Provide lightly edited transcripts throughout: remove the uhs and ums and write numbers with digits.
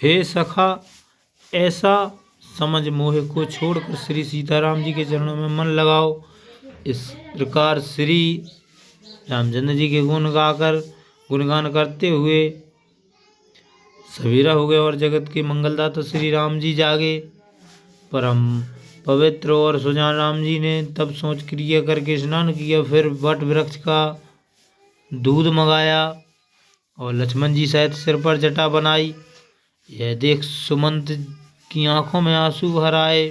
हे सखा, ऐसा समझ मोह को छोड़कर श्री सीताराम जी के चरणों में मन लगाओ। इस प्रकार श्री रामचंद्र जी के गुणगान करते हुए सवेरा हो गया और जगत के मंगलदाता श्री राम जी जागे। परम पवित्र और सुजान राम जी ने तब सोच क्रिया करके स्नान किया, फिर वट वृक्ष का दूध मंगाया और लक्ष्मण जी सहित सिर पर जटा बनाई। यह देख सुमंत की आंखों में आंसू भर आए,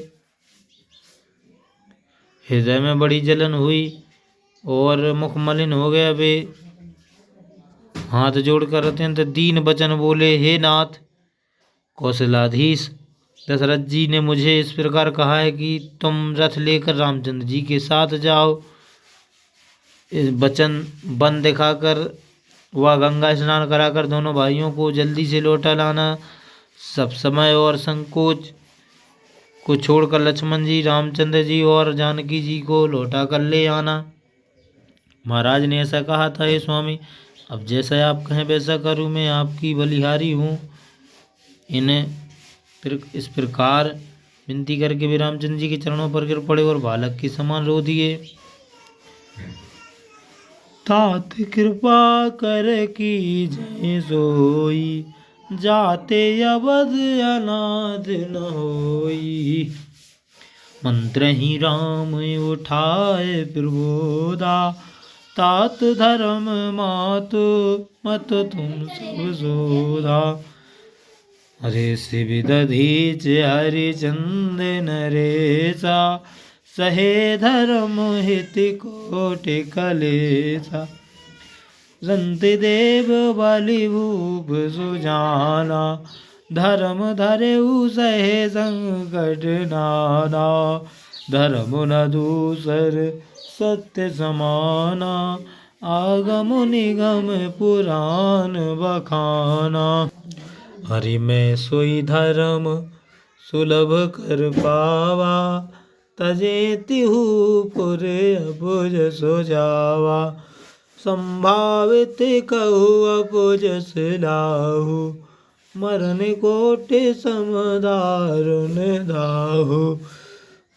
हृदय में बड़ी जलन हुई और मुख मलिन हो गया। वे हाथ जोड़कर अत्यंत दीन वचन बोले, हे नाथ, कौशलाधीश दशरथ जी ने मुझे इस प्रकार कहा है कि तुम रथ लेकर रामचंद्र जी के साथ जाओ। इस वचन वन दिखाकर वह गंगा स्नान कराकर दोनों भाइयों को जल्दी से लौटा लाना। सब समय और संकोच को छोड़कर लक्ष्मण जी, रामचंद्र जी और जानकी जी को लौटा कर ले आना। महाराज ने ऐसा कहा था। हे स्वामी, अब जैसा आप कहें वैसा करूँ, मैं आपकी बलिहारी हूँ। इस प्रकार विनती करके वे रामचंद्र जी के चरणों पर गिर पड़े और बालक के समान रो दिए। तात कृपा कर कीजय सोई, जाते अवध अनाथ न होई। मंत्र ही राम उठाए प्रबोधा, तात धर्म मातु मत तुम सब सोधा। हरे शिव दधीच हरिचंद नरेशा, सहे धर्म हित कोटि कलेसा। रंत देव बलि भूप सुजाना, धर्म धरेउ सहे संकट नाना। धर्म न दूसर सत्य समाना, आगम निगम पुराण बखाना। हरि में सोई धर्म सुलभ कर पावा, तजे तिहु पुर अबुझ सुजावा। संभावित कहु अबुझ सिलाहु, मरण कोटि सम दारुण दाहु।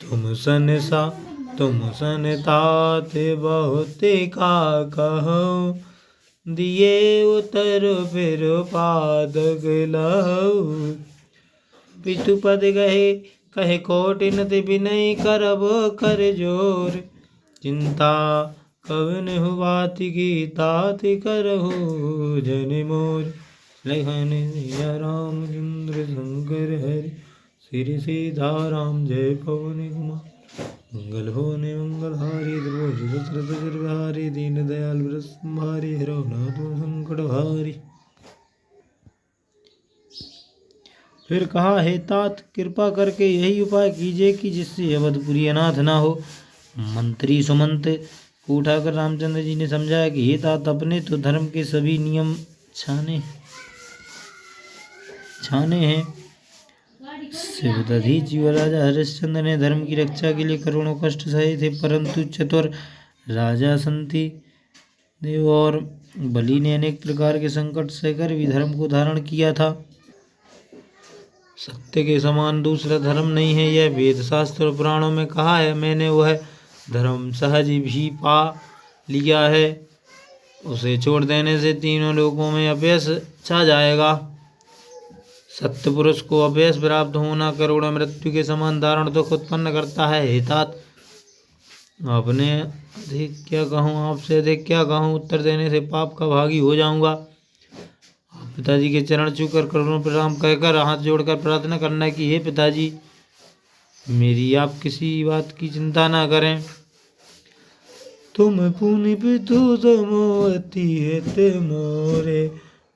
तुम सन तात बहुत का कहूँ, दिए उतर फिर पादक लहु। पितुपद कहे कोटिनति विनय करब कर जोर। चिंता कवन हुआत की तात करहु जन मोर। लखन सिया रामचंद्र शंकर हरि, श्री सीताराम जय पवन कुमार। मंगल होने मंगलहारी, द्रवज दशरथ गिरधारी। दीन दयाल व्रत संहारी, रघुनाथ संकट हारी। फिर कहा, हे तात, कृपा करके यही उपाय कीजिए कि जिससे अवधपुरी अनाथ ना हो। मंत्री सुमंत को उठाकर रामचंद्र जी ने समझाया कि हे तात, अपने तो धर्म के सभी नियम छाने हैं। शिवदधीच राजा हरिश्चंद्र ने धर्म की रक्षा के लिए करोड़ों कष्ट सहे थे, परंतु चतुर राजा संति देव और बलि ने अनेक प्रकार के संकट सहकर भी धर्म को धारण किया था। सत्य के समान दूसरा धर्म नहीं है, यह वेद शास्त्र और पुराणों में कहा है। मैंने वह धर्म सहज भी पा लिया है, उसे छोड़ देने से तीनों लोकों में अपयश छा जाएगा। सत्य पुरुष को अपयश प्राप्त होना करोड़ मृत्यु के समान दारुण दुख उत्पन्न करता है। हे तात, आपसे अधिक क्या कहूँ, उत्तर देने से पाप का भागी हो जाऊंगा। आप पिताजी के चरण छूकर करोड़ों प्रणाम कहकर हाथ जोड़कर प्रार्थना करना कि हे पिताजी, मेरी आप किसी बात की चिंता ना करें। तुम पुनि पितु समोति हित मोरे,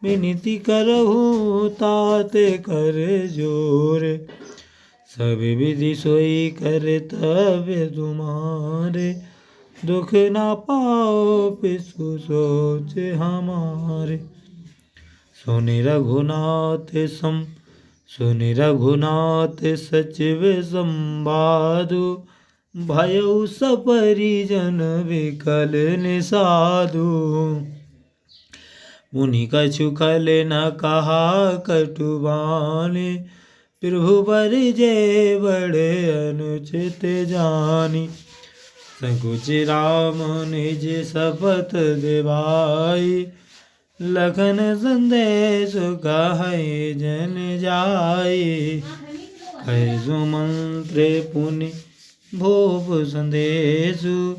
विनती करहु तात कर जोरे। सब विधि सोई कर्तव्य तुम्हारे, दुख ना पाओ पिछु सोच हमारे। सुनि रघुनाथ सचिव संवादु, भयउ सपरिजन विकल निसाधु। उन्हीं कछु खल न कहा कटुबानी, प्रभु पर जे बड़े अनुचित जानी। संकुच राम निज शपथ देवाई, लखन संदेश कहे जन जाई। कहे सुमंत्र पुनि भूप संदेशु,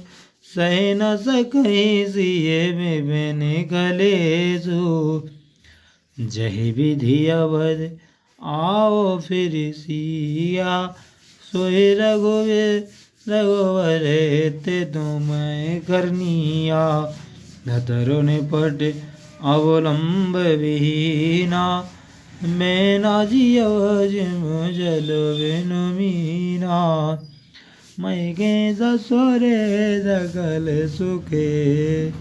सह न सकहि सिय विपिन कलेशु। जहि विधि अवध आओ फिर सिया, सोई रघुवर ते तुम करनिया। धतरो निपट अवलंब विहीना, मैं ना जियो जिम जल बिनु मीना। मैं के ससुरे सकल सुखे,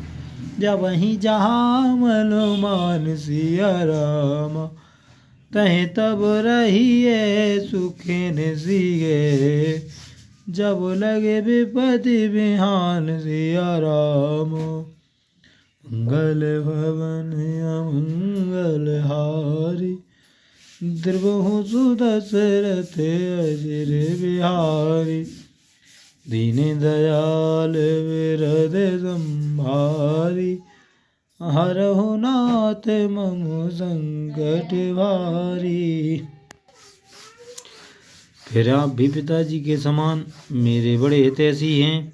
जब ही जहाँ मनो मान सिया राम। तहि तब रहिए सुखिन सिए, जब लगे विपति बिहान सिया राम। मंगल भवन अमंगल हारी, द्रवहु सुदशरथ अजिर बिहारी। दीन दयाल विरद संभारी, हरहु नाथ मम संकट भारी। फिर आप भी पिताजी के समान मेरे बड़े हितैषी हैं।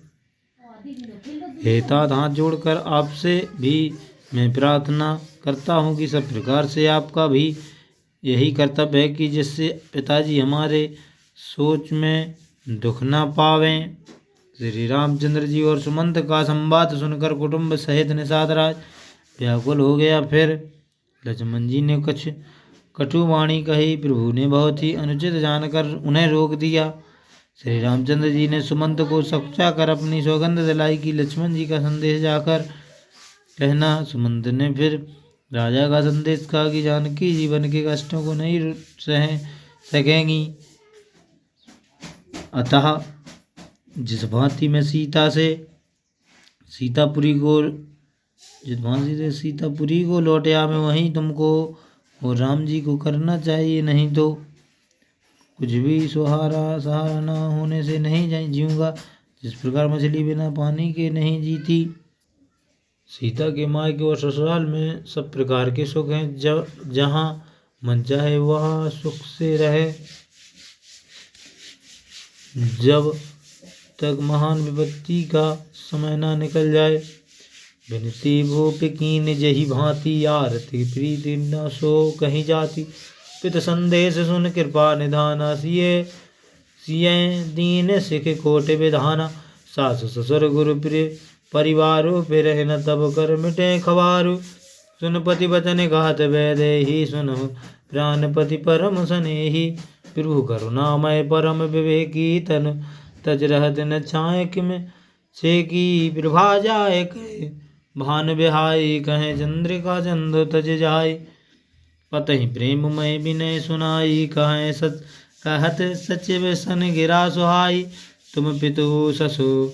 हेतात हाथ जोड़कर आपसे भी मैं प्रार्थना करता हूँ कि सब प्रकार से आपका भी यही कर्तव्य है कि जिससे पिताजी हमारे सोच में दुख न पावें। श्री रामचंद्र जी और सुमंत का संवाद सुनकर कुटुंब सहित निषाद राज व्याकुल हो गया। फिर लक्ष्मण जी ने कुछ कटु वाणी कही। प्रभु ने बहुत ही अनुचित जानकर उन्हें रोक दिया। श्री रामचंद्र जी ने सुमंत को सकुचा कर अपनी सौगंध दिलाई कि लक्ष्मण जी का संदेश जाकर कहना। सुमंत ने फिर राजा का संदेश कहा कि जानकी जीवन के कष्टों को नहीं सह सकेंगी, अतः जिस भांति में सीतापुरी को लौट आया, मैं वहीं तुमको और राम जी को करना चाहिए, नहीं तो कुछ भी सहारा ना होने से नहीं जीऊँगा। जिस प्रकार मछली बिना पानी के नहीं जीती। सीता के मायके और ससुराल में सब प्रकार के सुख हैं। जहाँ मन चाहे वहाँ सुख से रहे। जब तक महान विपत्ति का समय ना निकल जाए। विनती भूप कीन जही भांति, आरती प्रीति न सो कहीं जाती। पित संदेश सुन कृपा निधाना, सिय दीन सिख कोट विधाना। सास ससुर गुरु प्रिय परिवारो, फिर न तब कर मिटे खबारू। सुन पति वचन घात वैदेही, सुनहु प्राणपति परम स्नेही। प्रभु करुणामय परम विवेकी, तनु तज रहत न छाए किम से की। प्रभा जाए कहे भान बिहाई, कहे चंद्रिका चंद तज जाई। पतहि प्रेममय विनय सुनाई, कहत सचिव सन गिरा सुहाई। तुम पितु ससु